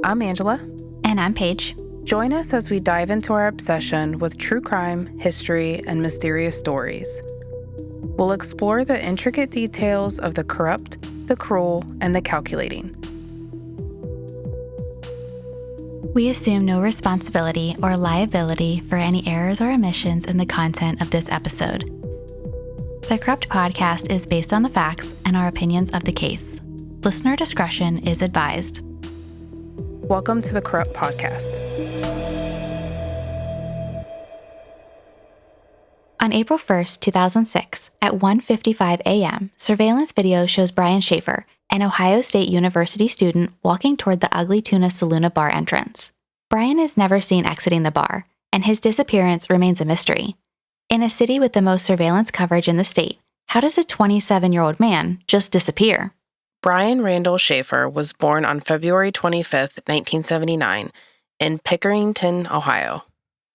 I'm Angela. And I'm Paige. Join us as we dive into our obsession with true crime, history, and mysterious stories. We'll explore the intricate details of the corrupt, the cruel, and the calculating. We assume no responsibility or liability for any errors or omissions in the content of this episode. The Corrupt Podcast is based on the facts and our opinions of the case. Listener discretion is advised. Welcome to the Corrupt Podcast. On April 1st, 2006, at 1:55 a.m., surveillance video shows Brian Shaffer, an Ohio State University student, walking toward the Ugly Tuna Saloona bar entrance. Brian is never seen exiting the bar, and his disappearance remains a mystery. In a city with the most surveillance coverage in the state, how does a 27-year-old man just disappear? Brian Randall Shaffer was born on February 25, 1979, in Pickerington, Ohio.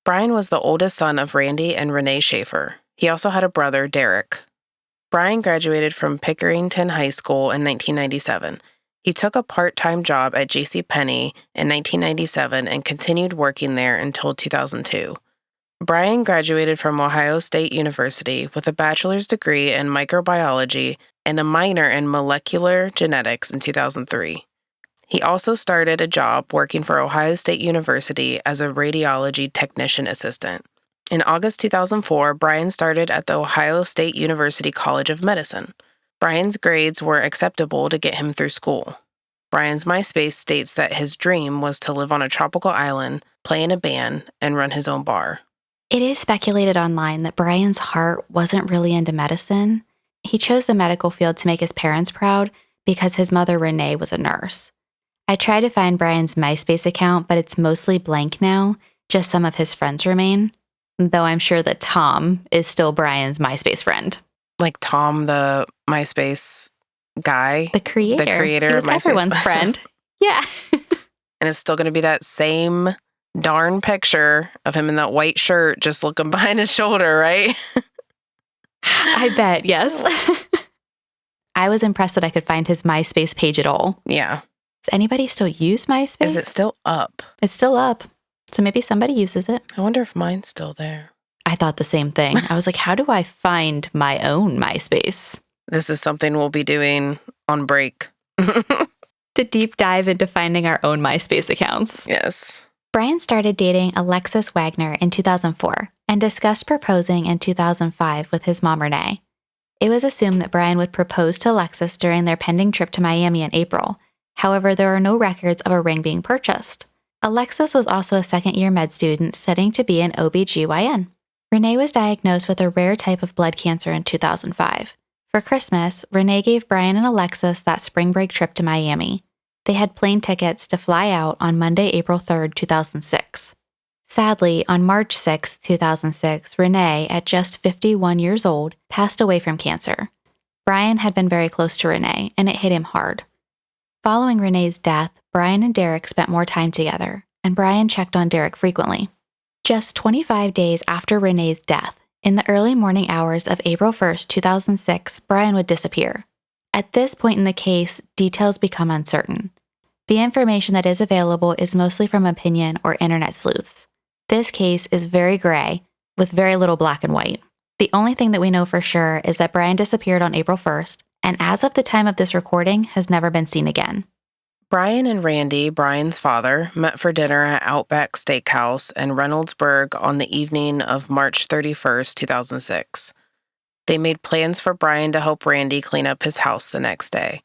Brian was the oldest son of Randy and Renee Shaffer. He also had a brother, Derek. Brian graduated from Pickerington High School in 1997. He took a part-time job at JCPenney in 1997 and continued working there until 2002. Brian graduated from Ohio State University with a bachelor's degree in microbiology and a minor in molecular genetics in 2003. He also started a job working for Ohio State University as a radiology technician assistant. In August 2004, Brian started at the Ohio State University College of Medicine. Brian's grades were acceptable to get him through school. Brian's MySpace states that his dream was to live on a tropical island, play in a band, and run his own bar. It is speculated online that Brian's heart wasn't really into medicine. He chose the medical field to make his parents proud because his mother, Renee, was a nurse. I tried to find Brian's MySpace account, but it's mostly blank now. Just some of his friends remain, though I'm sure that Tom is still Brian's MySpace friend. Like Tom, the MySpace guy? The creator. The creator he was of MySpace. Everyone's friend. Yeah. And it's still going to be that same darn picture of him in that white shirt just looking behind his shoulder, right? I bet, yes. I was impressed that I could find his MySpace page at all. Yeah. Does anybody still use MySpace? Is it still up? It's still up. So maybe somebody uses it. I wonder if mine's still there. I thought the same thing. I was like, how do I find my own MySpace? This is something we'll be doing on break. To deep dive into finding our own MySpace accounts. Yes. Brian started dating Alexis Wagner in 2004 and discussed proposing in 2005 with his mom, Renee. It was assumed that Brian would propose to Alexis during their pending trip to Miami in April. However, there are no records of a ring being purchased. Alexis was also a second-year med student studying to be an OB/GYN. Renee was diagnosed with a rare type of blood cancer in 2005. For Christmas, Renee gave Brian and Alexis that spring break trip to Miami. They had plane tickets to fly out on Monday, April 3rd, 2006. Sadly, on March 6, 2006, Renee, at just 51 years old, passed away from cancer. Brian had been very close to Renee, and it hit him hard. Following Renee's death, Brian and Derek spent more time together, and Brian checked on Derek frequently. Just 25 days after Renee's death, in the early morning hours of April 1st, 2006, Brian would disappear. At this point in the case, details become uncertain. The information that is available is mostly from opinion or internet sleuths. This case is very gray, with very little black and white. The only thing that we know for sure is that Brian disappeared on April 1st, and as of the time of this recording, has never been seen again. Brian and Randy, Brian's father, met for dinner at Outback Steakhouse in Reynoldsburg on the evening of March 31st, 2006. They made plans for Brian to help Randy clean up his house the next day.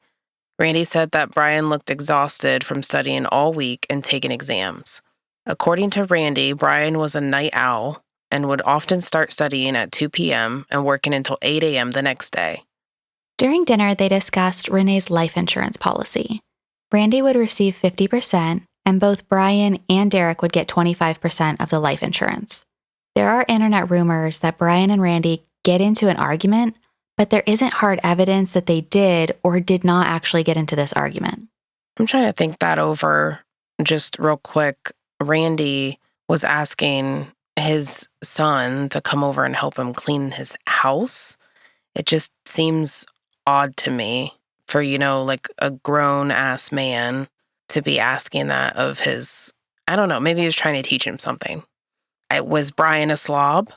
Randy said that Brian looked exhausted from studying all week and taking exams. According to Randy, Brian was a night owl and would often start studying at 2 p.m. and working until 8 a.m. the next day. During dinner, they discussed Renee's life insurance policy. Randy would receive 50%, and both Brian and Derek would get 25% of the life insurance. There are internet rumors that Brian and Randy get into an argument, but there isn't hard evidence that they did or did not actually get into this argument. I'm trying to think that over just real quick. Randy was asking his son to come over and help him clean his house. It just seems odd to me for, like a grown-ass man to be asking that of his, I don't know, maybe he was trying to teach him something. Was Brian a slob?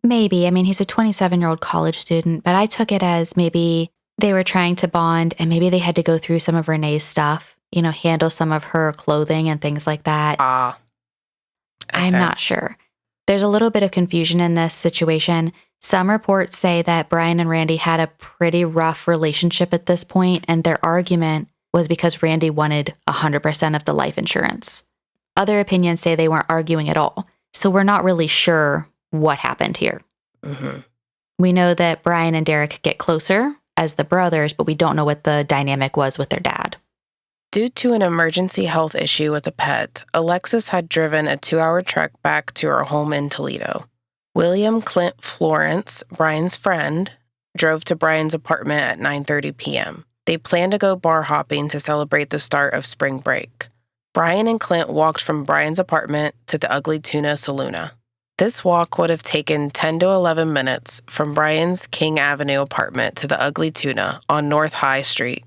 Maybe. I mean, he's a 27-year-old college student, but I took it as maybe they were trying to bond and maybe they had to go through some of Renee's stuff, handle some of her clothing and things like that. Okay. I'm not sure. There's a little bit of confusion in this situation. Some reports say that Brian and Randy had a pretty rough relationship at this point, and their argument was because Randy wanted 100% of the life insurance. Other opinions say they weren't arguing at all, so we're not really sure what happened here. Mm-hmm. We know that Brian and Derek get closer as the brothers, but we don't know what the dynamic was with their dad. Due to an emergency health issue with a pet, Alexis had driven a 2-hour trek back to her home in Toledo. William Clint Florence, Brian's friend, drove to Brian's apartment at 9:30 p.m. They planned to go bar hopping to celebrate the start of spring break. Brian and Clint walked from Brian's apartment to the Ugly Tuna Saloona. This walk would have taken 10 to 11 minutes from Brian's King Avenue apartment to the Ugly Tuna on North High Street.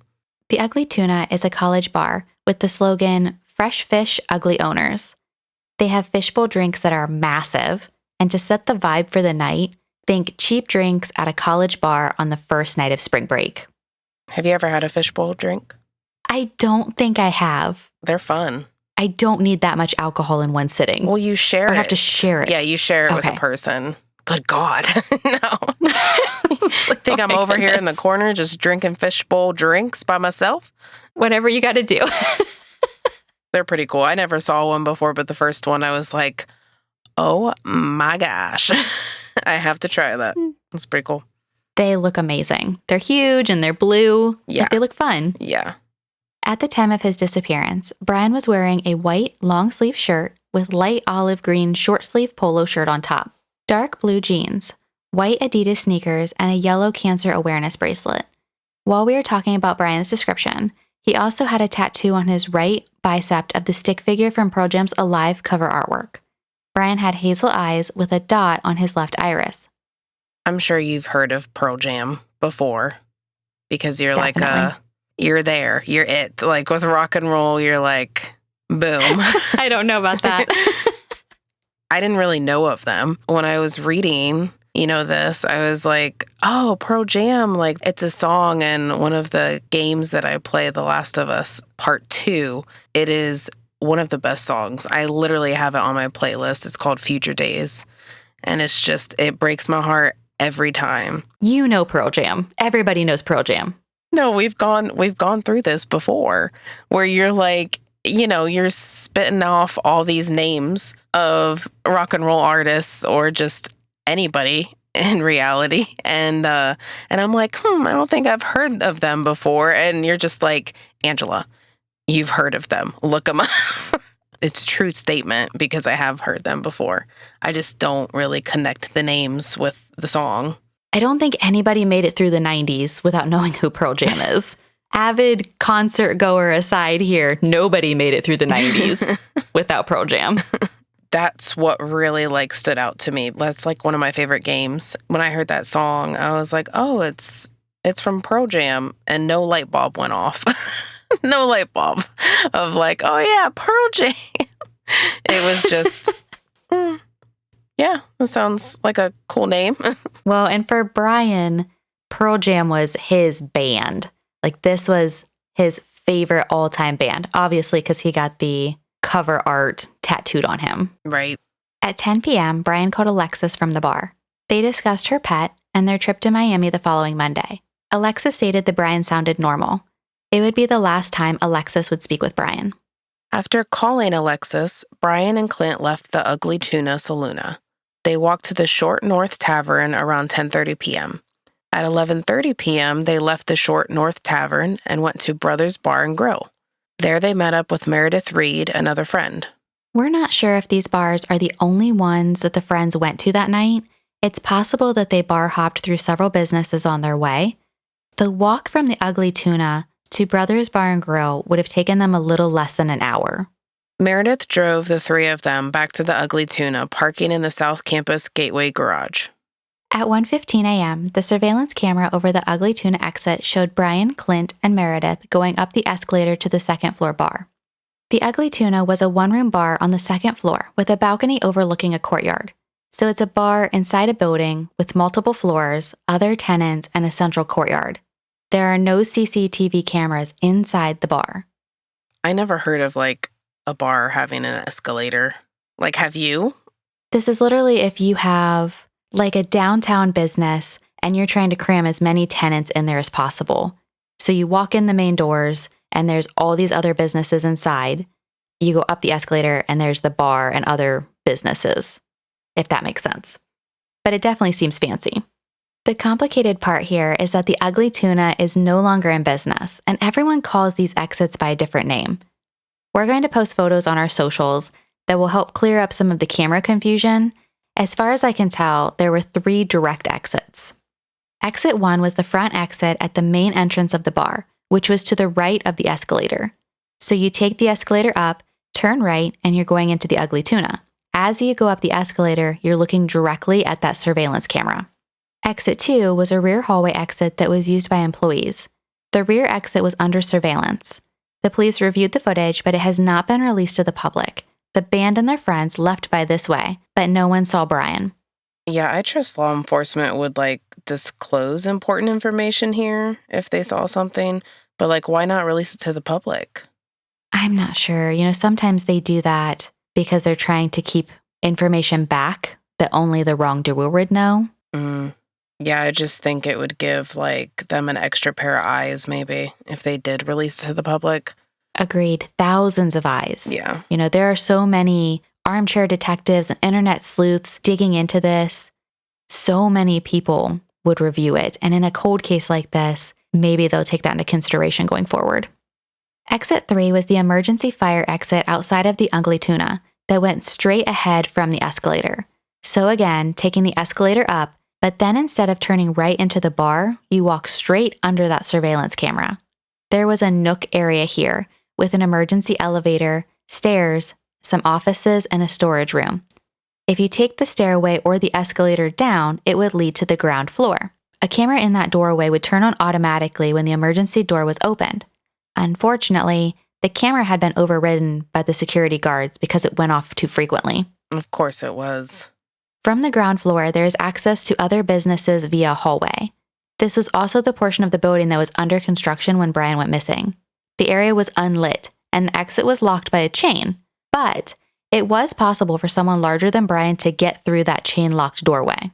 The Ugly Tuna is a college bar with the slogan, "Fresh Fish, Ugly Owners." They have fishbowl drinks that are massive, and to set the vibe for the night, think cheap drinks at a college bar on the first night of spring break. Have you ever had a fishbowl drink? I don't think I have. They're fun. I don't need that much alcohol in one sitting. Well, you share it. I have to share it. Yeah, you share it with a person. Good God. No. Think I'm over here in the corner just drinking fishbowl drinks by myself? Whatever you got to do. They're pretty cool. I never saw one before, but the first one I was like, oh my gosh. I have to try that. It's pretty cool. They look amazing. They're huge and they're blue. Yeah. They look fun. Yeah. At the time of his disappearance, Brian was wearing a white long-sleeve shirt with light olive green short-sleeve polo shirt on top, dark blue jeans, white Adidas sneakers, and a yellow cancer awareness bracelet. While we were talking about Brian's description, he also had a tattoo on his right bicep of the stick figure from Pearl Jam's Alive cover artwork. Brian had hazel eyes with a dot on his left iris. I'm sure you've heard of Pearl Jam before because you're Definitely. you're there, you're it. Like with rock and roll, you're like, boom. I don't know about that. I didn't really know of them. When I was reading, this, I was like, oh, Pearl Jam, like it's a song in one of the games that I play, The Last of Us Part 2. It is one of the best songs. I literally have it on my playlist. It's called Future Days. And it breaks my heart every time. You know Pearl Jam. Everybody knows Pearl Jam. No, we've gone through this before where you're like, you're spitting off all these names of rock and roll artists or just anybody in reality. And I'm like, I don't think I've heard of them before. And you're just like, Angela, you've heard of them. Look them up. It's a true statement because I have heard them before. I just don't really connect the names with the song. I don't think anybody made it through the 90s without knowing who Pearl Jam is. Avid concert goer aside here, nobody made it through the 90s without Pearl Jam. That's what really stood out to me. That's one of my favorite games. When I heard that song, I was like, oh, it's from Pearl Jam, and no light bulb went off. No light bulb of oh yeah, Pearl Jam. It was just, yeah, that sounds like a cool name. Well, and for Brian, Pearl Jam was his band. This was his favorite all-time band, obviously because he got the cover art tattooed on him. Right. At 10 p.m., Brian called Alexis from the bar. They discussed her pet and their trip to Miami the following Monday. Alexis stated that Brian sounded normal. It would be the last time Alexis would speak with Brian. After calling Alexis, Brian and Clint left the Ugly Tuna Saloona. They walked to the Short North Tavern around 10:30 p.m. At 11:30 p.m., they left the Short North Tavern and went to Brothers Bar and Grill. There they met up with Meredith Reed, another friend. We're not sure if these bars are the only ones that the friends went to that night. It's possible that they bar hopped through several businesses on their way. The walk from the Ugly Tuna to Brothers Bar and Grill would have taken them a little less than an hour. Meredith drove the three of them back to the Ugly Tuna, parking in the South Campus Gateway garage. At 1:15 a.m., the surveillance camera over the Ugly Tuna exit showed Brian, Clint, and Meredith going up the escalator to the second floor bar. The Ugly Tuna was a one-room bar on the second floor with a balcony overlooking a courtyard. So it's a bar inside a building with multiple floors, other tenants, and a central courtyard. There are no CCTV cameras inside the bar. I never heard of a bar having an escalator. Have you? This is literally if you have a downtown business and you're trying to cram as many tenants in there as possible. So you walk in the main doors and there's all these other businesses inside. You go up the escalator and there's the bar and other businesses, if that makes sense. But it definitely seems fancy. The complicated part here is that the Ugly Tuna is no longer in business, and everyone calls these exits by a different name. We're going to post photos on our socials that will help clear up some of the camera confusion. As far as I can tell, there were 3 direct exits. Exit 1 was the front exit at the main entrance of the bar, which was to the right of the escalator. So you take the escalator up, turn right, and you're going into the Ugly Tuna. As you go up the escalator, you're looking directly at that surveillance camera. Exit 2 was a rear hallway exit that was used by employees. The rear exit was under surveillance. The police reviewed the footage, but it has not been released to the public. The band and their friends left by this way, but no one saw Brian. Yeah, I trust law enforcement would disclose important information here if they saw something, but why not release it to the public? I'm not sure. Sometimes they do that because they're trying to keep information back that only the wrongdoer would know. Yeah, I just think it would give them an extra pair of eyes maybe if they did release it to the public. Agreed. Thousands of eyes. Yeah. There are so many armchair detectives and internet sleuths digging into this. So many people would review it. And in a cold case like this, maybe they'll take that into consideration going forward. Exit 3 was the emergency fire exit outside of the Ugly Tuna that went straight ahead from the escalator. So again, taking the escalator up, but then instead of turning right into the bar, you walk straight under that surveillance camera. There was a nook area here with an emergency elevator, stairs, some offices, and a storage room. If you take the stairway or the escalator down, it would lead to the ground floor. A camera in that doorway would turn on automatically when the emergency door was opened. Unfortunately, the camera had been overridden by the security guards because it went off too frequently. Of course it was. From the ground floor, there is access to other businesses via a hallway. This was also the portion of the building that was under construction when Brian went missing. The area was unlit, and the exit was locked by a chain, but it was possible for someone larger than Brian to get through that chain-locked doorway.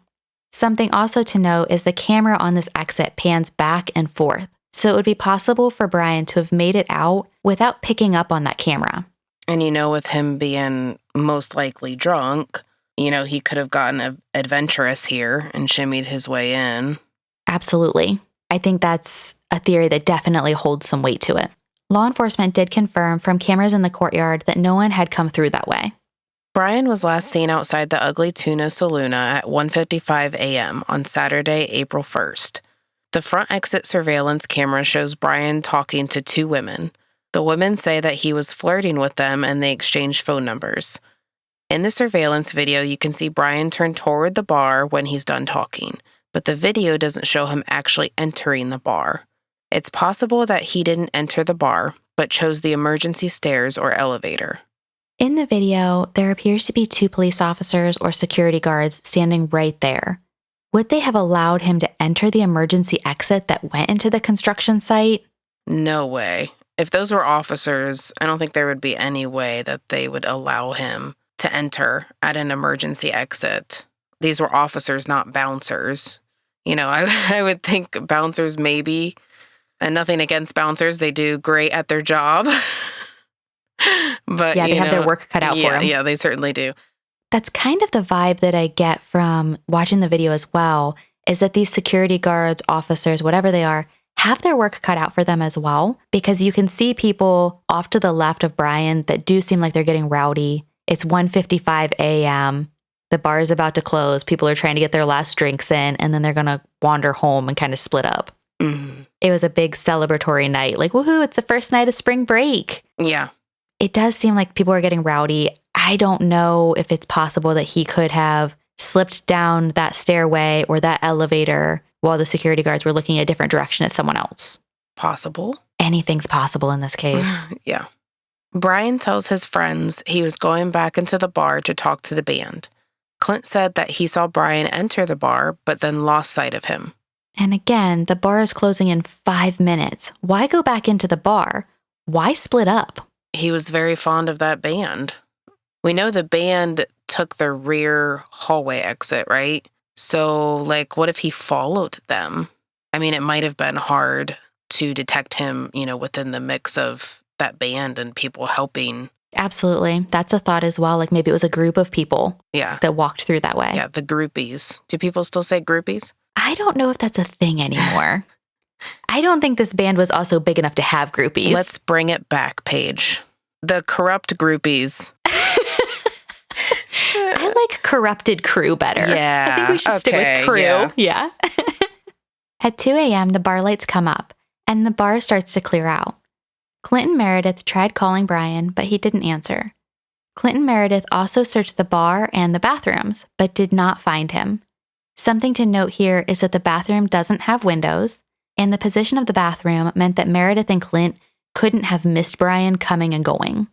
Something also to note is the camera on this exit pans back and forth, so it would be possible for Brian to have made it out without picking up on that camera. And with him being most likely drunk, he could have gotten adventurous here and shimmied his way in. Absolutely. I think that's a theory that definitely holds some weight to it. Law enforcement did confirm from cameras in the courtyard that no one had come through that way. Brian was last seen outside the Ugly Tuna Saloona at 1:55 a.m. on Saturday, April 1st. The front exit surveillance camera shows Brian talking to 2 women. The women say that he was flirting with them and they exchanged phone numbers. In the surveillance video, you can see Brian turn toward the bar when he's done talking, but the video doesn't show him actually entering the bar. It's possible that he didn't enter the bar, but chose the emergency stairs or elevator. In the video, there appears to be 2 police officers or security guards standing right there. Would they have allowed him to enter the emergency exit that went into the construction site? No way. If those were officers, I don't think there would be any way that they would allow him to enter at an emergency exit. These were officers, not bouncers. I would think bouncers maybe, and nothing against bouncers, they do great at their job. But yeah, they have their work cut out for them. Yeah, they certainly do. That's kind of the vibe that I get from watching the video as well, is that these security guards, officers, whatever they are, have their work cut out for them as well, because you can see people off to the left of Brian that do seem like they're getting rowdy. It's 1:55 a.m. The bar is about to close. People are trying to get their last drinks in, and then they're going to wander home and kind of split up. Mm-hmm. It was a big celebratory night. Woohoo, it's the first night of spring break. Yeah. It does seem like people are getting rowdy. I don't know if it's possible that he could have slipped down that stairway or that elevator while the security guards were looking a different direction at someone else. Possible. Anything's possible in this case. Yeah. Brian tells his friends he was going back into the bar to talk to the band. Clint said that he saw Brian enter the bar, but then lost sight of him. And again, the bar is closing in 5 minutes. Why go back into the bar? Why split up? He was very fond of that band. We know the band took the rear hallway exit, right? So, what if he followed them? I mean, it might have been hard to detect him, within the mix of that band and people helping. Absolutely. That's a thought as well. Maybe it was a group of people that walked through that way. Yeah, the groupies. Do people still say groupies? I don't know if that's a thing anymore. I don't think this band was also big enough to have groupies. Let's bring it back, Paige. The corrupt groupies. I like corrupted crew better. Yeah. I think we should stick with crew. Yeah. At 2 a.m., the bar lights come up, and the bar starts to clear out. Clinton Meredith tried calling Brian, but he didn't answer. Clinton Meredith also searched the bar and the bathrooms, but did not find him. Something to note here is that the bathroom doesn't have windows, and the position of the bathroom meant that Meredith and Clint couldn't have missed Brian coming and going.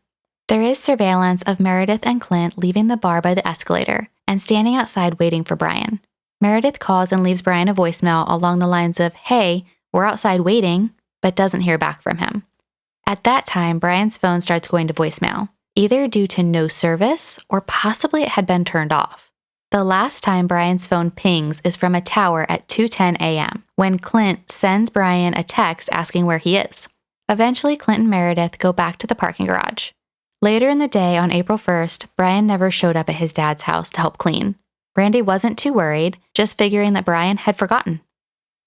There is surveillance of Meredith and Clint leaving the bar by the escalator and standing outside waiting for Brian. Meredith calls and leaves Brian a voicemail along the lines of, "Hey, we're outside waiting," but doesn't hear back from him. At that time, Brian's phone starts going to voicemail, either due to no service or possibly it had been turned off. The last time Brian's phone pings is from a tower at 2:10 a.m., when Clint sends Brian a text asking where he is. Eventually, Clint and Meredith go back to the parking garage. Later in the day, on April 1st, Brian never showed up at his dad's house to help clean. Randy wasn't too worried, just figuring that Brian had forgotten.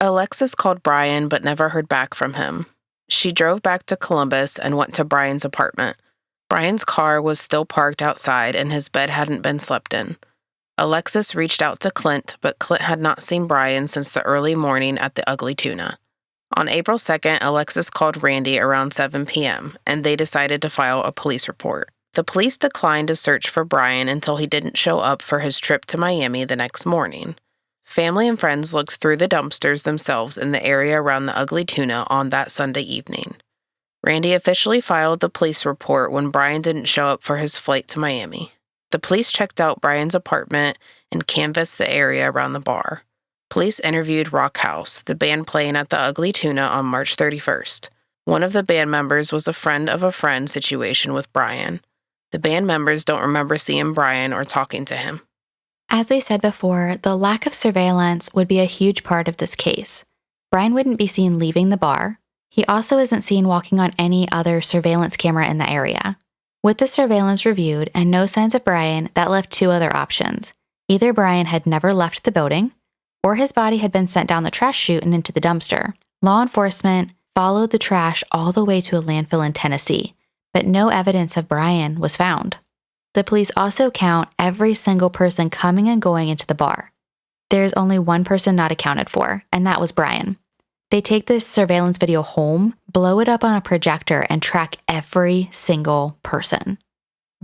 Alexis called Brian but never heard back from him. She drove back to Columbus and went to Brian's apartment. Brian's car was still parked outside and his bed hadn't been slept in. Alexis reached out to Clint, but Clint had not seen Brian since the early morning at the Ugly Tuna. On April 2nd, Alexis called Randy around 7 p.m., and they decided to file a police report. The police declined to search for Brian until he didn't show up for his trip to Miami the next morning. Family and friends looked through the dumpsters themselves in the area around the Ugly Tuna on that Sunday evening. Randy officially filed the police report when Brian didn't show up for his flight to Miami. The police checked out Brian's apartment and canvassed the area around the bar. Police interviewed Rock House, the band playing at the Ugly Tuna on March 31st. One of the band members was a friend of a friend situation with Brian. The band members don't remember seeing Brian or talking to him. As we said before, the lack of surveillance would be a huge part of this case. Brian wouldn't be seen leaving the bar. He also isn't seen walking on any other surveillance camera in the area. With the surveillance reviewed and no signs of Brian, that left two other options. Either Brian had never left the building, or his body had been sent down the trash chute and into the dumpster. Law enforcement followed the trash all the way to a landfill in Tennessee, but no evidence of Brian was found. The police also count every single person coming and going into the bar. There's only one person not accounted for, and that was Brian. They take this surveillance video home, blow it up on a projector, and track every single person.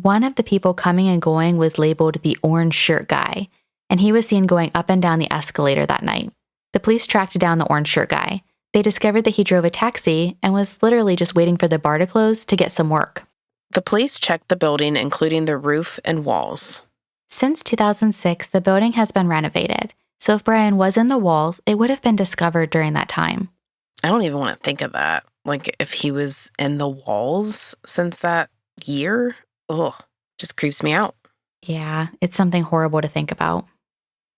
One of the people coming and going was labeled the orange shirt guy, and he was seen going up and down the escalator that night. The police tracked down the orange shirt guy. They discovered that he drove a taxi and was literally just waiting for the bar to close to get some work. The police checked the building, including the roof and walls. Since 2006, the building has been renovated, so if Brian was in the walls, it would have been discovered during that time. I don't even want to think of that. If he was in the walls since that year, just creeps me out. Yeah, it's something horrible to think about.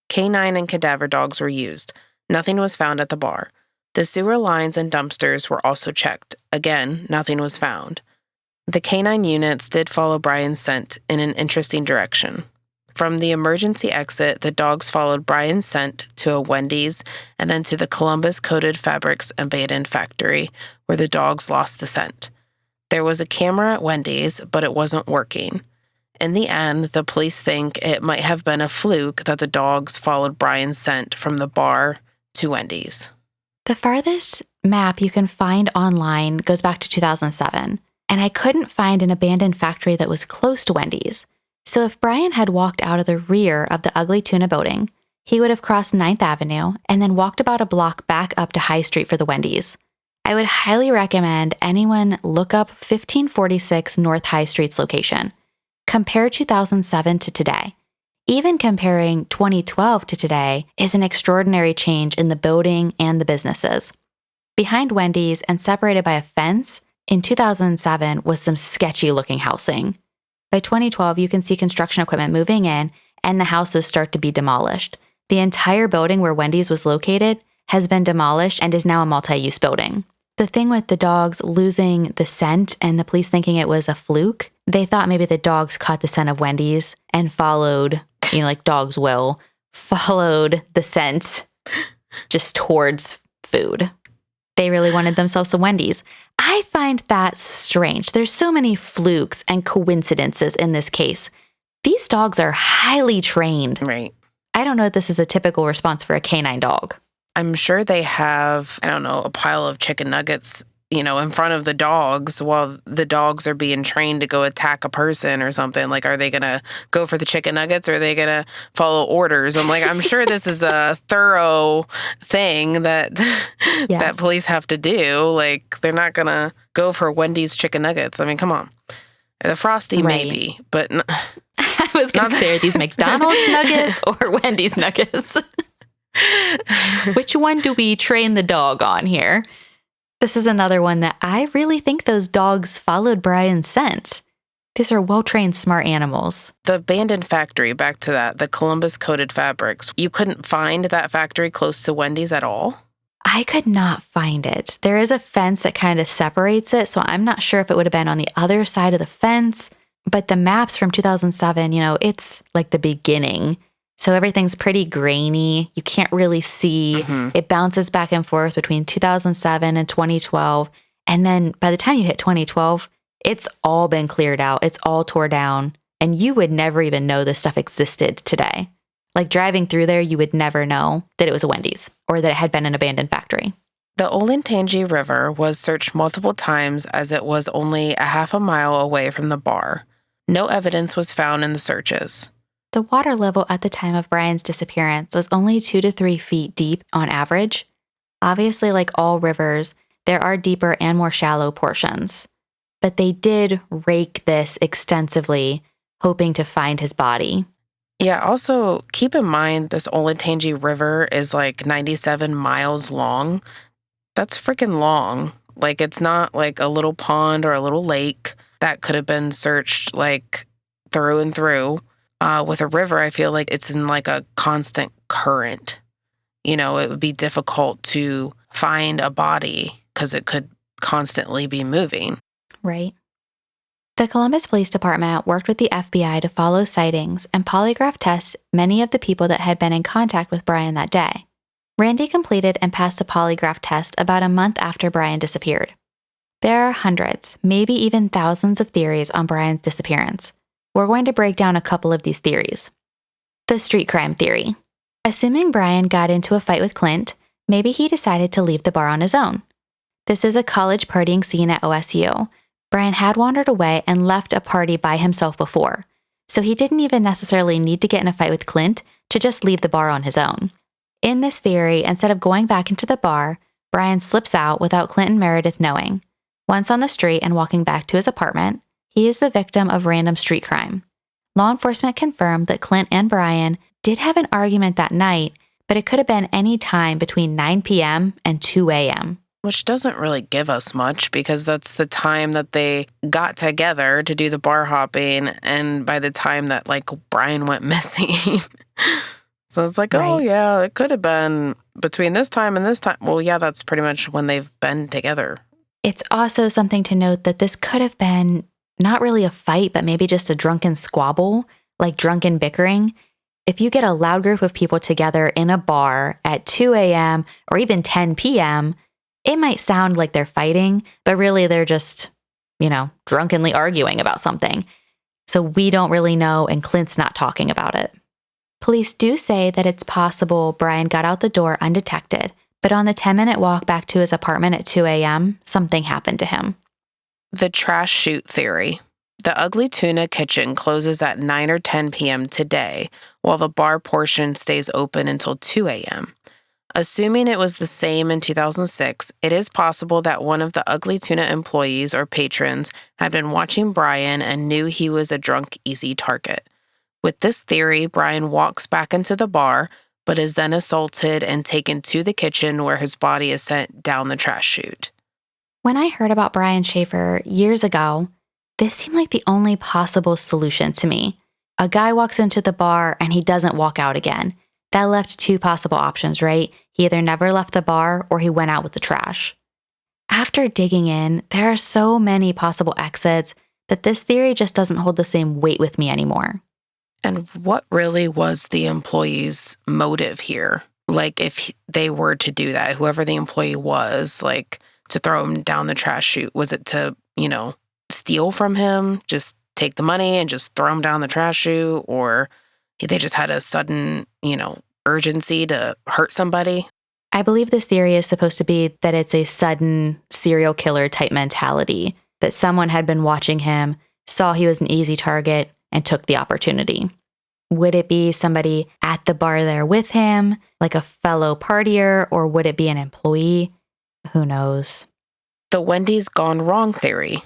Canine and cadaver dogs were used. Nothing was found at the bar. The sewer lines and dumpsters were also checked. Again, nothing was found. The canine units did follow Brian's scent in an interesting direction. From the emergency exit, the dogs followed Brian's scent to a Wendy's and then to the Columbus Coated Fabrics abandoned factory, where the dogs lost the scent. There was a camera at Wendy's, but it wasn't working. In the end, the police think it might have been a fluke that the dogs followed Brian's scent from the bar to Wendy's. The farthest map you can find online goes back to 2007, and I couldn't find an abandoned factory that was close to Wendy's. So if Brian had walked out of the rear of the Ugly Tuna building, he would have crossed 9th Avenue and then walked about a block back up to High Street for the Wendy's. I would highly recommend anyone look up 1546 North High Street's location. Compare 2007 to today. Even comparing 2012 to today is an extraordinary change in the building and the businesses. Behind Wendy's and separated by a fence, in 2007 was some sketchy looking housing. By 2012, you can see construction equipment moving in and the houses start to be demolished. The entire building where Wendy's was located has been demolished and is now a multi-use building. The thing with the dogs losing the scent and the police thinking it was a fluke, they thought maybe the dogs caught the scent of Wendy's and followed, like dogs will, followed the scent just towards food. They really wanted themselves some Wendy's. I find that strange. There's so many flukes and coincidences in this case. These dogs are highly trained. Right. I don't know if this is a typical response for a canine dog. I'm sure they have, a pile of chicken nuggets, in front of the dogs while the dogs are being trained to go attack a person or something. Like, are they going to go for the chicken nuggets or are they going to follow orders? I'm sure this is a thorough thing that Yes. that police have to do. Like, they're not going to go for Wendy's chicken nuggets. I mean, come on. The Frosty Right. maybe, but I was going to say, are these McDonald's nuggets or Wendy's nuggets? Which one do we train the dog on here? This is another one that I really think those dogs followed Brian's scent. These are well-trained, smart animals. The abandoned factory, back to that, the Columbus coated fabrics, you couldn't find that factory close to Wendy's at all? I could not find it. There is a fence that kind of separates it, so I'm not sure if it would have been on the other side of the fence. But the maps from 2007, it's like the beginning. So everything's pretty grainy. You can't really see. Mm-hmm. It bounces back and forth between 2007 and 2012. And then by the time you hit 2012, it's all been cleared out. It's all tore down. And you would never even know this stuff existed today. Like driving through there, you would never know that it was a Wendy's or that it had been an abandoned factory. The Olentangy River was searched multiple times as it was only a half a mile away from the bar. No evidence was found in the searches. The water level at the time of Brian's disappearance was only 2 to 3 feet deep on average. Obviously, like all rivers, there are deeper and more shallow portions. But they did rake this extensively, hoping to find his body. Yeah, also keep in mind this Olentangy River is like 97 miles long. That's freaking long. Like, it's not like a little pond or a little lake that could have been searched like through and through. With a river, I feel like it's in like a constant current. It would be difficult to find a body because it could constantly be moving. Right. The Columbus Police Department worked with the FBI to follow sightings and polygraph test many of the people that had been in contact with Brian that day. Randy completed and passed a polygraph test about a month after Brian disappeared. There are hundreds, maybe even thousands of theories on Brian's disappearance. We're going to break down a couple of these theories. The street crime theory. Assuming Brian got into a fight with Clint, maybe he decided to leave the bar on his own. This is a college partying scene at OSU. Brian had wandered away and left a party by himself before, so he didn't even necessarily need to get in a fight with Clint to just leave the bar on his own. In this theory, instead of going back into the bar, Brian slips out without Clint and Meredith knowing. Once on the street and walking back to his apartment, he is the victim of random street crime. Law enforcement confirmed that Clint and Brian did have an argument that night, but it could have been any time between 9 p.m. and 2 a.m. Which doesn't really give us much because that's the time that they got together to do the bar hopping and by the time that like Brian went missing. So it's like, Right. Oh yeah, it could have been between this time and this time. Well, yeah, that's pretty much when they've been together. It's also something to note that this could have been not really a fight, but maybe just a drunken squabble, like drunken bickering. If you get a loud group of people together in a bar at 2 a.m. or even 10 p.m., it might sound like they're fighting, but really they're just, drunkenly arguing about something. So we don't really know, and Clint's not talking about it. Police do say that it's possible Brian got out the door undetected, but on the 10-minute walk back to his apartment at 2 a.m., something happened to him. The trash chute theory. The Ugly Tuna kitchen closes at 9 or 10 p.m. today, while the bar portion stays open until 2 a.m. Assuming it was the same in 2006, it is possible that one of the Ugly Tuna employees or patrons had been watching Brian and knew he was a drunk, easy target. With this theory, Brian walks back into the bar, but is then assaulted and taken to the kitchen where his body is sent down the trash chute. When I heard about Brian Shaffer years ago, this seemed like the only possible solution to me. A guy walks into the bar and he doesn't walk out again. That left two possible options, right? He either never left the bar or he went out with the trash. After digging in, there are so many possible exits that this theory just doesn't hold the same weight with me anymore. And what really was the employee's motive here? Like, if they were to do that, whoever the employee was, like, to throw him down the trash chute, was it to, steal from him, just take the money and just throw him down the trash chute? Or they just had a sudden, urgency to hurt somebody? I believe this theory is supposed to be that it's a sudden serial killer type mentality, that someone had been watching him, saw he was an easy target, and took the opportunity. Would it be somebody at the bar there with him, like a fellow partier, or would it be an employee? Who knows? The Wendy's gone wrong theory.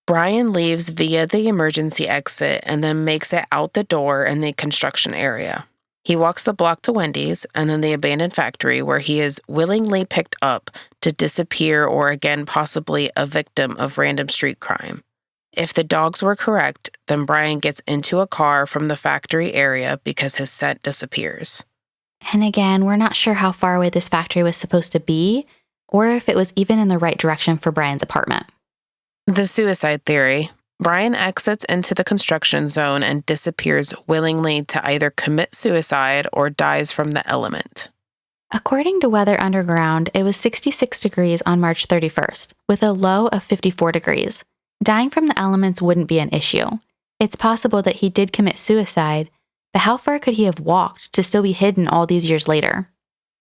Brian leaves via the emergency exit and then makes it out the door in the construction area. He walks the block to Wendy's and then the abandoned factory where he is willingly picked up to disappear or again possibly a victim of random street crime. If the dogs were correct, then Brian gets into a car from the factory area because his scent disappears. And again, we're not sure how far away this factory was supposed to be, or if it was even in the right direction for Brian's apartment. The suicide theory. Brian exits into the construction zone and disappears willingly to either commit suicide or dies from the element. According to Weather Underground, it was 66 degrees on March 31st, with a low of 54 degrees. Dying from the elements wouldn't be an issue. It's possible that he did commit suicide, but how far could he have walked to still be hidden all these years later?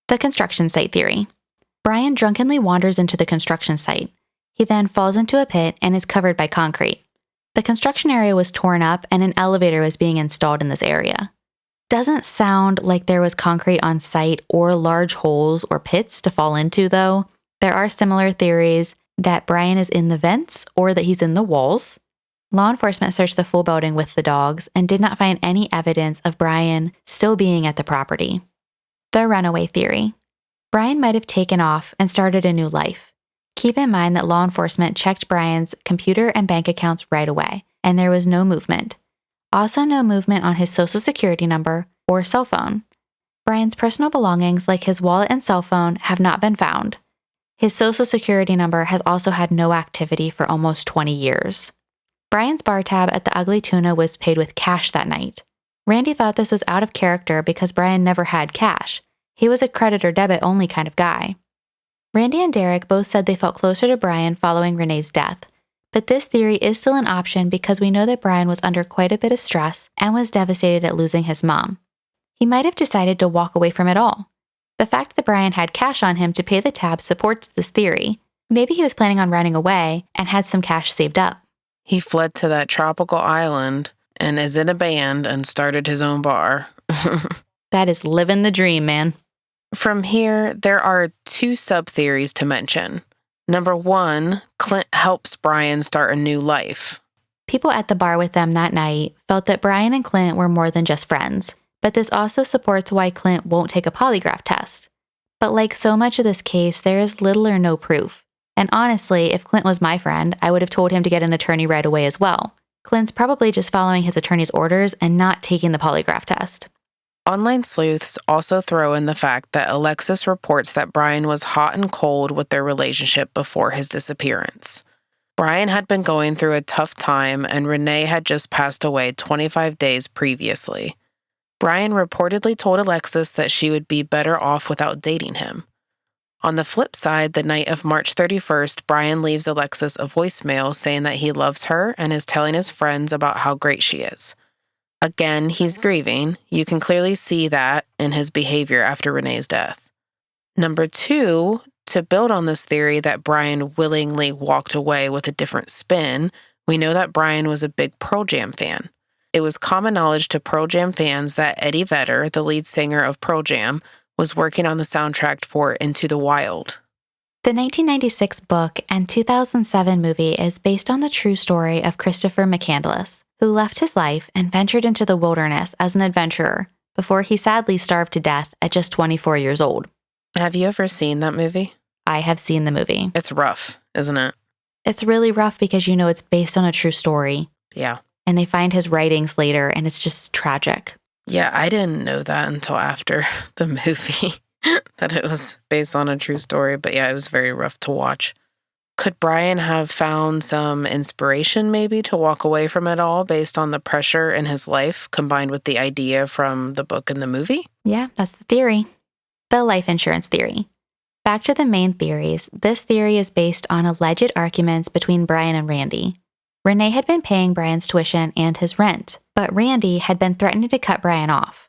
The construction site theory. Brian drunkenly wanders into the construction site. He then falls into a pit and is covered by concrete. The construction area was torn up and an elevator was being installed in this area. Doesn't sound like there was concrete on site or large holes or pits to fall into, though. There are similar theories that Brian is in the vents or that he's in the walls. Law enforcement searched the full building with the dogs and did not find any evidence of Brian still being at the property. The runaway theory. Brian might have taken off and started a new life. Keep in mind that law enforcement checked Brian's computer and bank accounts right away, and there was no movement. Also no movement on his social security number or cell phone. Brian's personal belongings like his wallet and cell phone have not been found. His social security number has also had no activity for almost 20 years. Brian's bar tab at the Ugly Tuna was paid with cash that night. Randy thought this was out of character because Brian never had cash. He was a credit or debit only kind of guy. Randy and Derek both said they felt closer to Brian following Renee's death, but this theory is still an option because we know that Brian was under quite a bit of stress and was devastated at losing his mom. He might have decided to walk away from it all. The fact that Brian had cash on him to pay the tab supports this theory. Maybe he was planning on running away and had some cash saved up. He fled to that tropical island and is in a band and started his own bar. That is living the dream, man. From here, there are two sub-theories to mention. Number one, Clint helps Brian start a new life. People at the bar with them that night felt that Brian and Clint were more than just friends, but this also supports why Clint won't take a polygraph test. But like so much of this case, there is little or no proof. And honestly, if Clint was my friend, I would have told him to get an attorney right away as well. Clint's probably just following his attorney's orders and not taking the polygraph test. Online sleuths also throw in the fact that Alexis reports that Brian was hot and cold with their relationship before his disappearance. Brian had been going through a tough time and Renee had just passed away 25 days previously. Brian reportedly told Alexis that she would be better off without dating him. On the flip side, the night of March 31st, Brian leaves Alexis a voicemail saying that he loves her and is telling his friends about how great she is. Again, he's grieving. You can clearly see that in his behavior after Renee's death. Number two, to build on this theory that Brian willingly walked away with a different spin, We know that Brian was a big Pearl Jam fan. It was common knowledge to Pearl Jam fans that Eddie Vedder, the lead singer of Pearl Jam, was working on the soundtrack for Into the Wild. The 1996 book and 2007 movie is based on the true story of Christopher McCandless, who left his life and ventured into the wilderness as an adventurer before he sadly starved to death at just 24 years old. Have you ever seen that movie? I have seen the movie. It's rough, isn't it? It's really rough because you know it's based on a true story. Yeah. And they find his writings later, and it's just tragic. Yeah, I didn't know that until after the movie, that it was based on a true story. But yeah, it was very rough to watch. Could Brian have found some inspiration maybe to walk away from it all based on the pressure in his life combined with the idea from the book and the movie? Yeah, that's the theory. The life insurance theory. Back to the main theories, this theory is based on alleged arguments between Brian and Randy. Renee had been paying Brian's tuition and his rent, but Randy had been threatening to cut Brian off.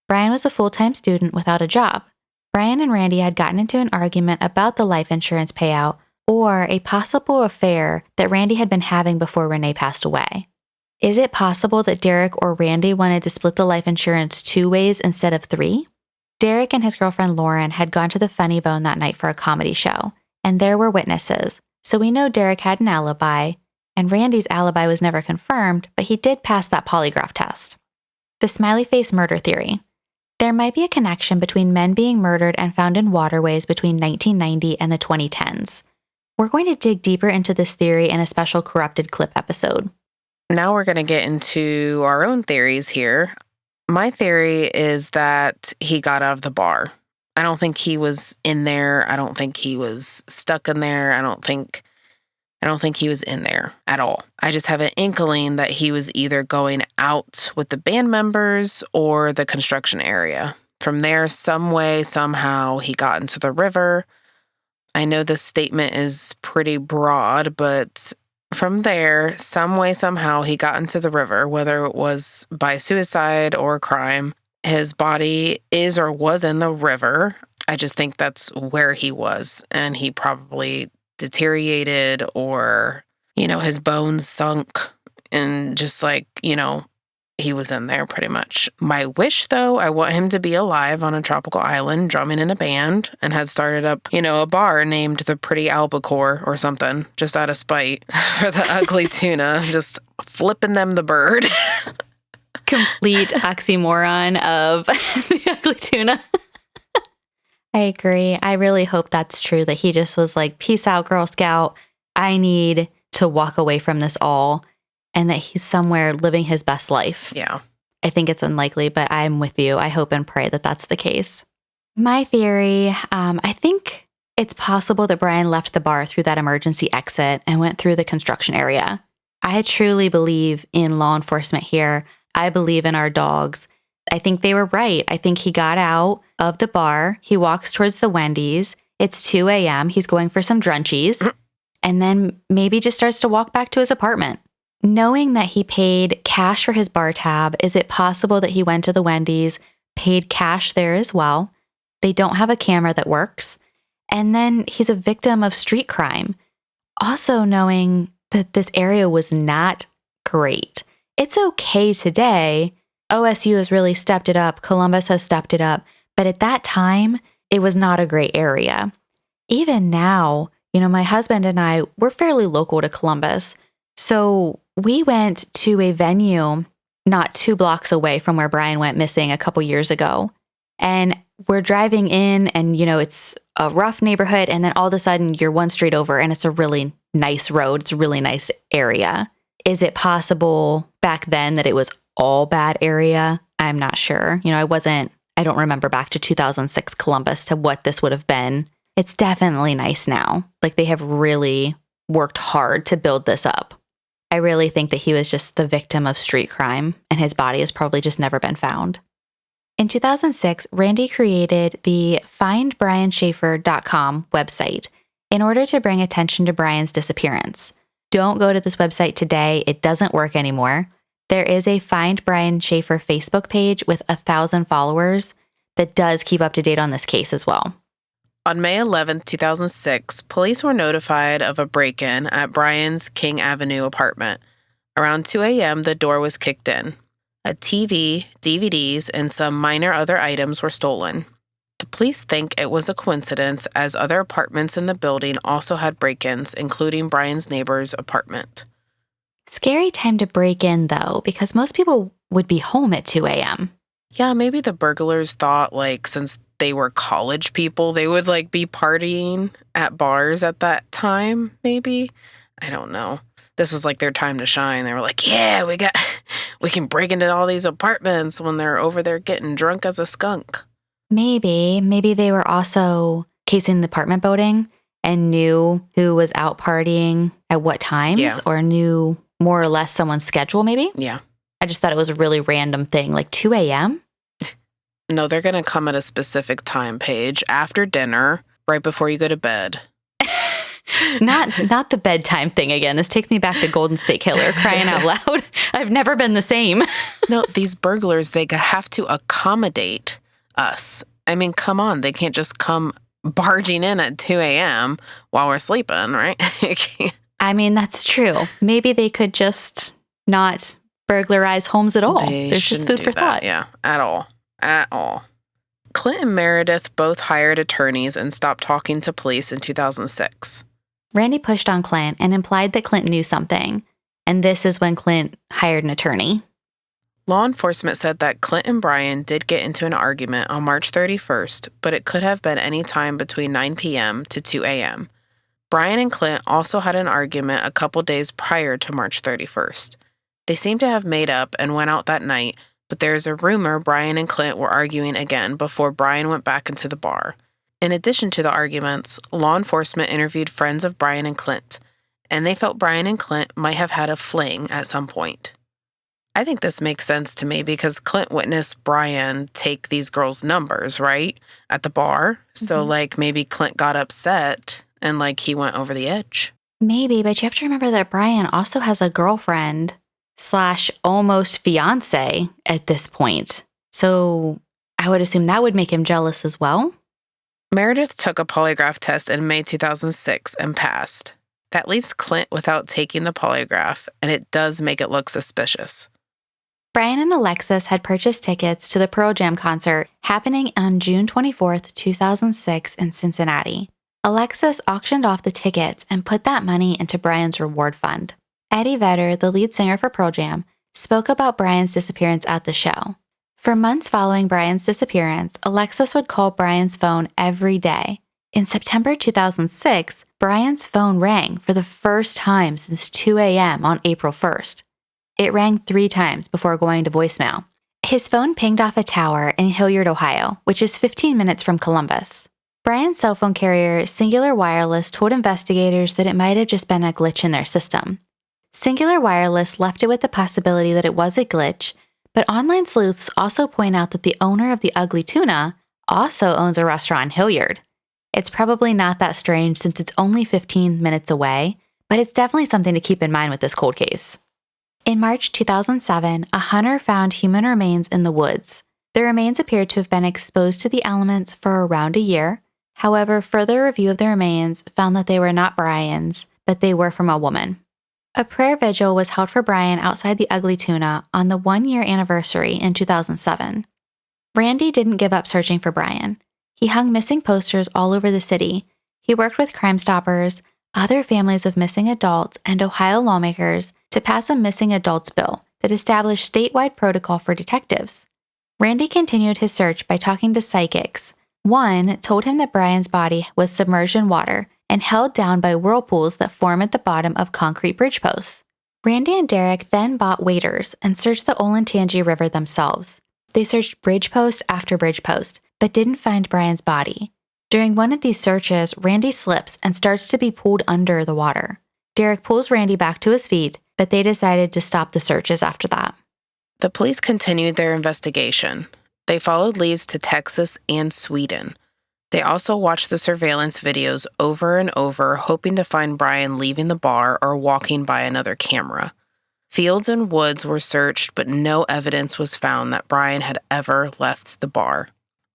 Brian was a full-time student without a job. Brian and Randy had gotten into an argument about the life insurance payout or a possible affair that Randy had been having before Renee passed away. Is it possible that Derek or Randy wanted to split the life insurance 2 ways instead of 3? Derek and his girlfriend Lauren had gone to the Funny Bone that night for a comedy show, and there were witnesses, so we know Derek had an alibi, and Randy's alibi was never confirmed, but he did pass that polygraph test. The smiley face murder theory. There might be a connection between men being murdered and found in waterways between 1990 and the 2010s. We're going to dig deeper into this theory in a special Corrupted clip episode. Now we're going to get into our own theories here. My theory is that he got out of the bar. I don't think he was in there. I don't think he was stuck in there. I don't think he was in there at all. I just have an inkling that he was either going out with the band members or the construction area. From there, some way, somehow, he got into the river. I know this statement is pretty broad, but from there, some way, somehow, he got into the river, whether it was by suicide or crime. His body is or was in the river. I just think that's where he was, and he probably deteriorated or, his bones sunk and just he was in there pretty much. My wish, though, I want him to be alive on a tropical island, drumming in a band, and had started up, a bar named the Pretty Albacore or something, just out of spite for the ugly tuna, just flipping them the bird. Complete oxymoron of the ugly tuna. I agree. I really hope that's true, that he just was like, peace out, Girl Scout. I need to walk away from this all. And that he's somewhere living his best life. Yeah. I think it's unlikely, but I'm with you. I hope and pray that that's the case. My theory, I think it's possible that Brian left the bar through that emergency exit and went through the construction area. I truly believe in law enforcement here. I believe in our dogs. I think they were right. I think he got out of the bar. He walks towards the Wendy's. It's 2 a.m. He's going for some drunchies. And then maybe just starts to walk back to his apartment. Knowing that he paid cash for his bar tab, is it possible that he went to the Wendy's, paid cash there as well? They don't have a camera that works. And then he's a victim of street crime. Also knowing that this area was not great. It's okay today. OSU has really stepped it up. Columbus has stepped it up. But at that time, it was not a great area. Even now, my husband and I, we're fairly local to Columbus. So we went to a venue not 2 blocks away from where Brian went missing a couple years ago. And we're driving in and, it's a rough neighborhood. And then all of a sudden you're 1 street over and it's a really nice road. It's a really nice area. Is it possible back then that it was all bad area? I'm not sure. I don't remember back to 2006 Columbus to what this would have been. It's definitely nice now. Like they have really worked hard to build this up. I really think that he was just the victim of street crime, and his body has probably just never been found. In 2006, Randy created the findbrianshaffer.com website in order to bring attention to Brian's disappearance. Don't go to this website today. It doesn't work anymore. There is a Find Brian Shaffer Facebook page with 1,000 followers that does keep up to date on this case as well. On May 11, 2006, police were notified of a break-in at Brian's King Avenue apartment. Around 2 a.m., the door was kicked in. A TV, DVDs, and some minor other items were stolen. The police think it was a coincidence, as other apartments in the building also had break-ins, including Brian's neighbor's apartment. Scary time to break in, though, because most people would be home at 2 a.m. Yeah, maybe the burglars thought, since they were college people, they would, be partying at bars at that time, maybe? I don't know. This was, their time to shine. They were like, yeah, we can break into all these apartments when they're over there getting drunk as a skunk. Maybe they were also casing the apartment building and knew who was out partying at what times, or knew more or less someone's schedule, maybe? Yeah. I just thought it was a really random thing, 2 a.m.? No, they're going to come at a specific time, Paige, after dinner, right before you go to bed. Not the bedtime thing again. This takes me back to Golden State Killer, crying out loud. I've never been the same. No, these burglars, they have to accommodate us. I mean, come on. They can't just come barging in at 2 a.m. while we're sleeping, right? I mean, that's true. Maybe they could just not burglarize homes at all. There's just food for thought. Yeah, at all. Clint and Meredith both hired attorneys and stopped talking to police in 2006. Randy pushed on Clint and implied that Clint knew something, and this is when Clint hired an attorney. Law enforcement said that Clint and Brian did get into an argument on March 31st, but it could have been any time between 9 p.m. to 2 a.m. Brian and Clint also had an argument a couple days prior to March 31st. They seemed to have made up and went out that night, but there's a rumor Brian and Clint were arguing again before Brian went back into the bar. In addition to the arguments, law enforcement interviewed friends of Brian and Clint, and they felt Brian and Clint might have had a fling at some point. I think this makes sense to me because Clint witnessed Brian take these girls' numbers, right, at the bar. So, maybe Clint got upset and, he went over the edge. Maybe, but you have to remember that Brian also has a girlfriend / almost fiance at this point. So I would assume that would make him jealous as well. Meredith took a polygraph test in May 2006 and passed. That leaves Clint without taking the polygraph, and it does make it look suspicious. Brian and Alexis had purchased tickets to the Pearl Jam concert happening on June 24th, 2006 in Cincinnati. Alexis auctioned off the tickets and put that money into Brian's reward fund. Eddie Vedder, the lead singer for Pearl Jam, spoke about Brian's disappearance at the show. For months following Brian's disappearance, Alexis would call Brian's phone every day. In September 2006, Brian's phone rang for the first time since 2 a.m. on April 1st. It rang 3 times before going to voicemail. His phone pinged off a tower in Hilliard, Ohio, which is 15 minutes from Columbus. Brian's cell phone carrier, Singular Wireless, told investigators that it might have just been a glitch in their system. Singular Wireless left it with the possibility that it was a glitch, but online sleuths also point out that the owner of the Ugly Tuna also owns a restaurant in Hilliard. It's probably not that strange since it's only 15 minutes away, but it's definitely something to keep in mind with this cold case. In March 2007, a hunter found human remains in the woods. The remains appeared to have been exposed to the elements for around a year. However, further review of the remains found that they were not Brian's, but they were from a woman. A prayer vigil was held for Brian outside the Ugly Tuna on the 1-year anniversary in 2007. Randy didn't give up searching for Brian. He hung missing posters all over the city. He worked with Crime Stoppers, other families of missing adults, and Ohio lawmakers to pass a missing adults bill that established statewide protocol for detectives. Randy continued his search by talking to psychics. One told him that Brian's body was submerged in water and held down by whirlpools that form at the bottom of concrete bridge posts. Randy and Derek then bought waders and searched the Olentangy River themselves. They searched bridge post after bridge post, but didn't find Brian's body. During one of these searches, Randy slips and starts to be pulled under the water. Derek pulls Randy back to his feet, but they decided to stop the searches after that. The police continued their investigation. They followed leads to Texas and Sweden. They also watched the surveillance videos over and over, hoping to find Brian leaving the bar or walking by another camera. Fields and woods were searched, but no evidence was found that Brian had ever left the bar.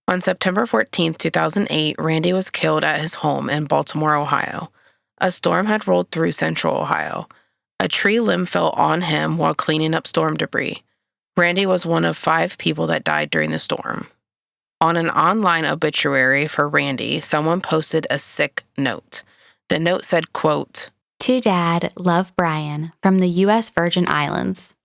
On September 14, 2008, Randy was killed at his home in Baltimore, Ohio. A storm had rolled through central Ohio. A tree limb fell on him while cleaning up storm debris. Randy was one of 5 people that died during the storm. On an online obituary for Randy, someone posted a sick note. The note said, quote, "To Dad, love Brian, from the U.S. Virgin Islands."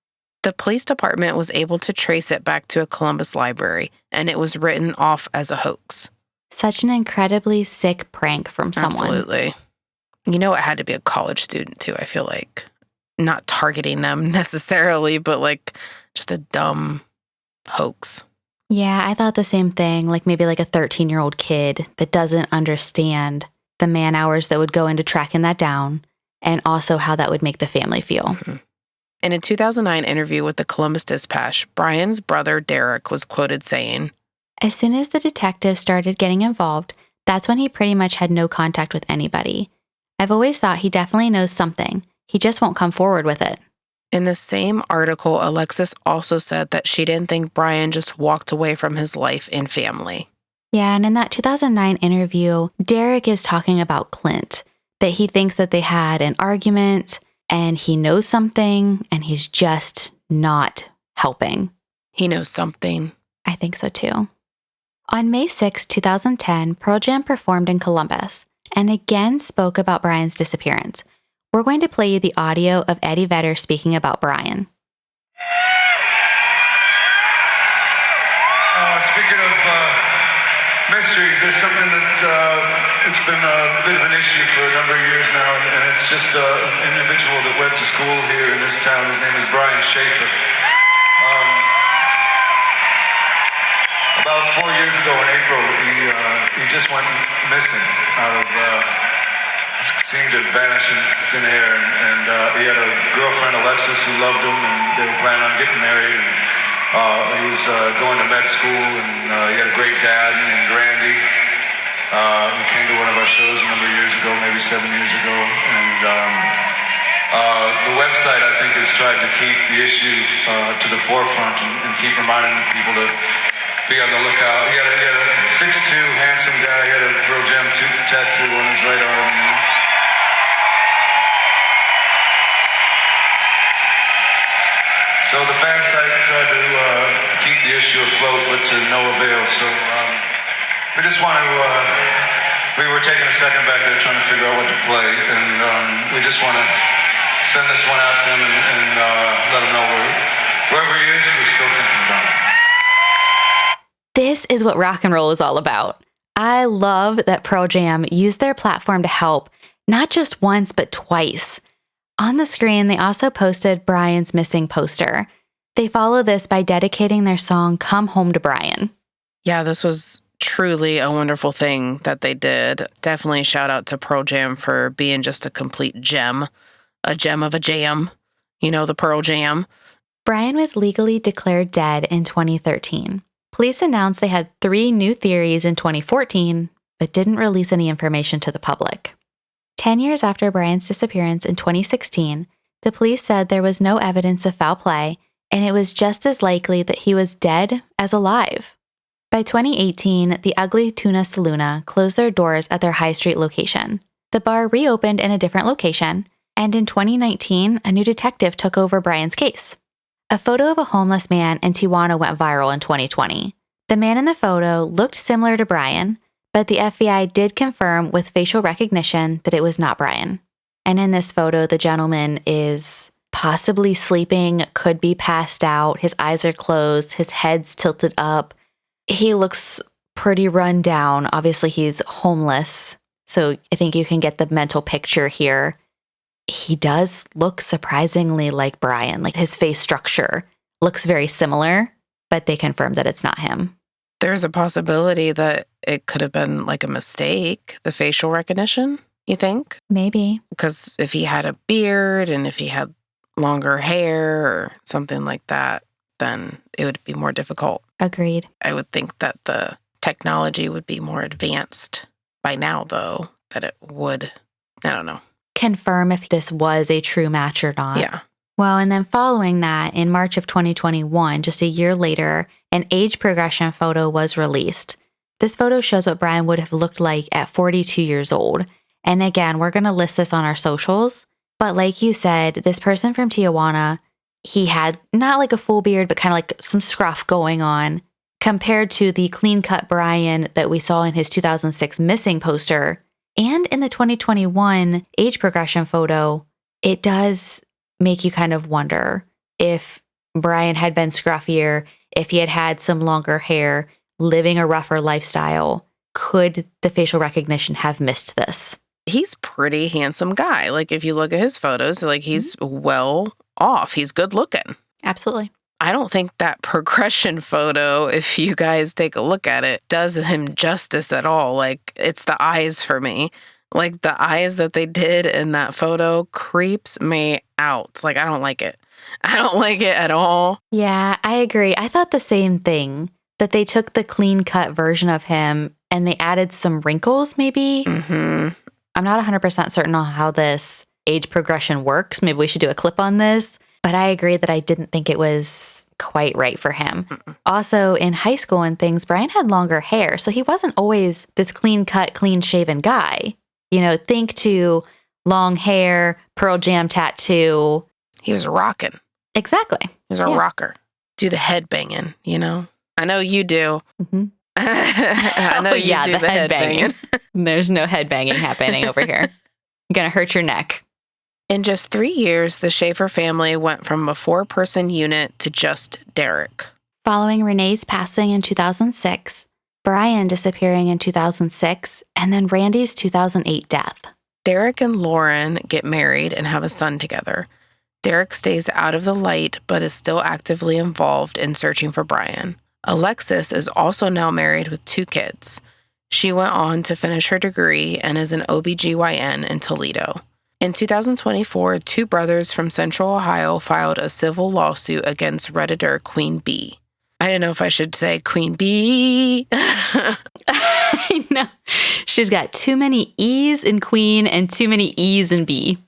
The police department was able to trace it back to a Columbus library, and it was written off as a hoax. Such an incredibly sick prank from someone. Absolutely. You know, it had to be a college student, too, I feel like. Not targeting them necessarily, but like just a dumb hoax. Yeah, I thought the same thing, like maybe like a 13-year-old kid that doesn't understand the man hours that would go into tracking that down and also how that would make the family feel. Mm-hmm. In a 2009 interview with the Columbus Dispatch, Brian's brother Derek was quoted saying, "As soon as the detectives started getting involved, that's when he pretty much had no contact with anybody. I've always thought he definitely knows something. He just won't come forward with it." In the same article, Alexis also said that she didn't think Brian just walked away from his life and family. Yeah, and in that 2009 interview, Derek is talking about Clint, that he thinks that they had an argument and he knows something and he's just not helping. He knows something. I think so too. On May 6, 2010, Pearl Jam performed in Columbus and again spoke about Brian's disappearance. We're going to play you the audio of Eddie Vedder speaking about Brian. Speaking of mysteries, there's something that it's been a bit of an issue for a number of years now, and it's just an individual that went to school here in this town. His name is Brian Shaffer. About 4 years ago in April, he just went missing out of, seemed to vanish in thin air, and he had a girlfriend, Alexis, who loved him, and they were planning on getting married, and he was going to med school, and he had a great dad named Randy. He came to one of our shows a number of years ago, maybe 7 years ago, and the website, I think, has tried to keep the issue to the forefront and keep reminding people to be on the lookout. He had a 6'2", handsome guy. He had a Pearl Jam tattoo on his right arm. You know? So the fan site tried to keep the issue afloat, but to no avail. So we just want to, we were taking a second back there trying to figure out what to play, and we just want to send this one out to him and let him know wherever he is, we're still thinking about him. This is what rock and roll is all about. I love that Pearl Jam used their platform to help, not just once, but twice. On the screen, they also posted Brian's missing poster. They follow this by dedicating their song Come Home to Brian. Yeah, this was truly a wonderful thing that they did. Definitely shout out to Pearl Jam for being just a complete gem. A gem of a jam. You know, the Pearl Jam. Brian was legally declared dead in 2013. Police announced they had 3 new theories in 2014, but didn't release any information to the public. 10 years after Brian's disappearance in 2016, the police said there was no evidence of foul play, and it was just as likely that he was dead as alive. By 2018, the Ugly Tuna Saloona closed their doors at their High Street location. The bar reopened in a different location, and in 2019, a new detective took over Brian's case. A photo of a homeless man in Tijuana went viral in 2020. The man in the photo looked similar to Brian, but the FBI did confirm with facial recognition that it was not Brian. And in this photo, the gentleman is possibly sleeping, could be passed out, his eyes are closed, his head's tilted up. He looks pretty run down. Obviously, he's homeless, so I think you can get the mental picture here. He does look surprisingly like Brian, like his face structure looks very similar, but they confirmed that it's not him. There's a possibility that it could have been like a mistake, the facial recognition, you think? Maybe. Because if he had a beard and if he had longer hair or something like that, then it would be more difficult. Agreed. I would think that the technology would be more advanced by now, though, that it would, I don't know. Confirm if this was a true match or not. Yeah. Well, and then following that, in March of 2021, just a year later, an age progression photo was released. This photo shows what Brian would have looked like at 42 years old. And again, we're going to list this on our socials. But like you said, this person from Tijuana, he had not like a full beard, but kind of like some scruff going on compared to the clean-cut Brian that we saw in his 2006 missing poster. And in the 2021 age progression photo, it does make you kind of wonder if Brian had been scruffier, if he had had some longer hair, living a rougher lifestyle, could the facial recognition have missed this? He's pretty handsome guy. Like, if you look at his photos, like, he's well off. He's good looking. Absolutely. I don't think that progression photo, if you guys take a look at it, does him justice at all. Like, it's the eyes for me. Like, the eyes that they did in that photo creeps me out. Like, I don't like it. I don't like it at all. Yeah, I agree. I thought the same thing, that they took the clean-cut version of him and they added some wrinkles, maybe. Mm-hmm. I'm not 100% certain on how this age progression works. Maybe we should do a clip on this. But I agree that I didn't think it was quite right for him. Mm-mm. Also, in high school and things, Brian had longer hair, so he wasn't always this clean-cut, clean-shaven guy. You know, think to long hair, Pearl Jam tattoo. He was rocking. Exactly. He was a rocker. Do the head banging, you know? I know you do. Mm-hmm. I know you do the head banging. There's no head banging happening over here. You're going to hurt your neck. In just 3 years, the Shaffer family went from a 4-person unit to just Derek. Following Renee's passing in 2006, Brian disappearing in 2006, and then Randy's 2008 death. Derek and Lauren get married and have a son together. Derek stays out of the light, but is still actively involved in searching for Brian. Alexis is also now married with 2 kids. She went on to finish her degree and is an OBGYN in Toledo. In 2024, 2 brothers from Central Ohio filed a civil lawsuit against Redditor Queen Bee. I don't know if I should say Queen Bee. I know. She's got too many E's in Queen and too many E's in Bee.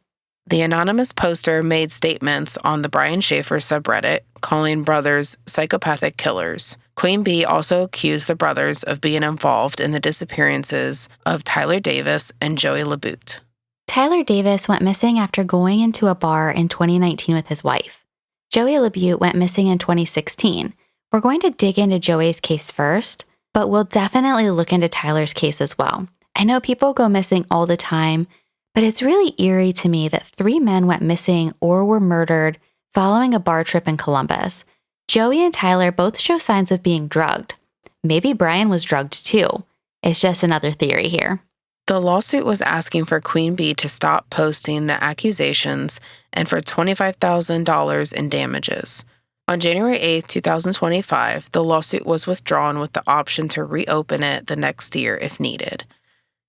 The anonymous poster made statements on the Brian Shaffer subreddit, calling brothers psychopathic killers. Queen Bee also accused the brothers of being involved in the disappearances of Tyler Davis and Joey LaBute. Tyler Davis went missing after going into a bar in 2019 with his wife. Joey LaBute went missing in 2016. We're going to dig into Joey's case first, but we'll definitely look into Tyler's case as well. I know people go missing all the time, but it's really eerie to me that 3 men went missing or were murdered following a bar trip in Columbus. Joey and Tyler both show signs of being drugged. Maybe Brian was drugged too. It's just another theory here. The lawsuit was asking for Queen Bee to stop posting the accusations and for $25,000 in damages. On January 8, 2025, the lawsuit was withdrawn with the option to reopen it the next year if needed.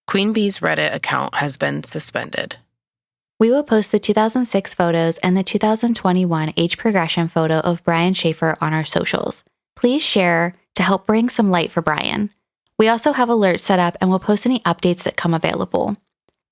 Queen Bee's Reddit account has been suspended. We will post the 2006 photos and the 2021 age progression photo of Brian Shaffer on our socials. Please share to help bring some light for Brian. We also have alerts set up and will post any updates that come available.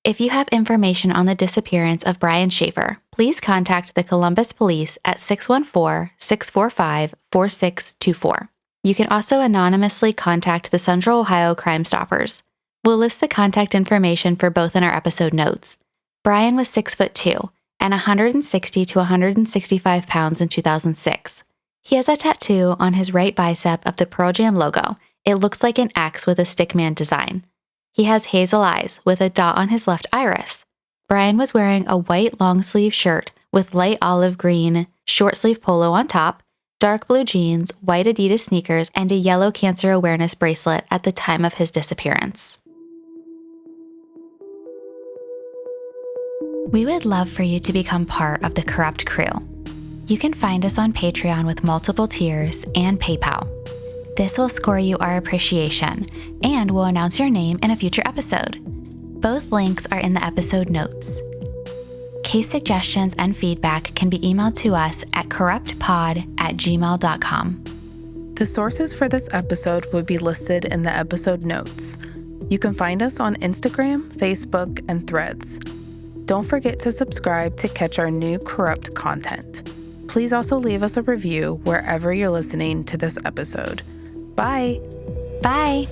If you have information on the disappearance of Brian Shaffer, please contact the Columbus Police at 614-645-4624. You can also anonymously contact the Central Ohio Crime Stoppers. We'll list the contact information for both in our episode notes. Brian was 6'2" and 160 to 165 pounds in 2006. He has a tattoo on his right bicep of the Pearl Jam logo. It looks like an X with a stickman design. He has hazel eyes with a dot on his left iris. Brian was wearing a white long-sleeve shirt with light olive green short-sleeve polo on top, dark blue jeans, white Adidas sneakers, and a yellow cancer awareness bracelet at the time of his disappearance. We would love for you to become part of the Corrupt crew. You can find us on Patreon with multiple tiers and PayPal. This will score you our appreciation and will announce your name in a future episode. Both links are in the episode notes. Case suggestions and feedback can be emailed to us at corruptpod@gmail.com. The sources for this episode would be listed in the episode notes. You can find us on Instagram, Facebook, and Threads. Don't forget to subscribe to catch our new Corrupt content. Please also leave us a review wherever you're listening to this episode. Bye. Bye.